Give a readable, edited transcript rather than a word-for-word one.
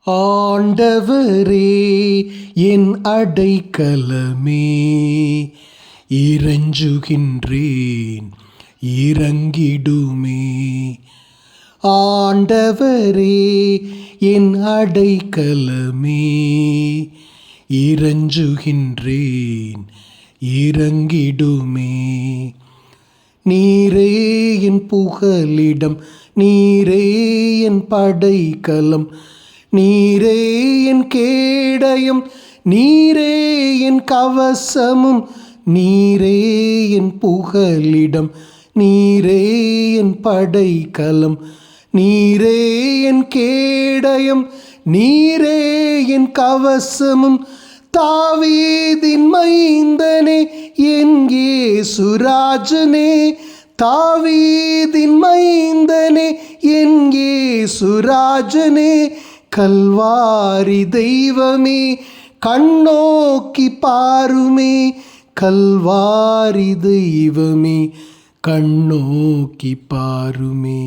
ஆண்டவரே என் அடைக்கலமே, இறைஞ்சுகின்றேன் இறங்கிடுமே. ஆண்டவரே என் அடைக்கலமே, இறைஞ்சுகின்றேன் இறங்கிடுமே. நீரே என் புகலிடம், நீரே என் படைக்கலம், நீரே என் கேடயம், நீரே என் கவசமும், நீரே என் புகலிடம், நீரே என் படைக்கலம், நீரே என் கேடயம், நீரே என் கவசமும். தாவீதின் மைந்தனே என் இயேசுராஜனே, தாவீதின் மைந்தனே என் இயேசுராஜனே. கல்வாரி தெய்வமே கண்ணோக்கி பாருமே, கல்வாரி தெய்வமே கண்ணோக்கி பாருமே.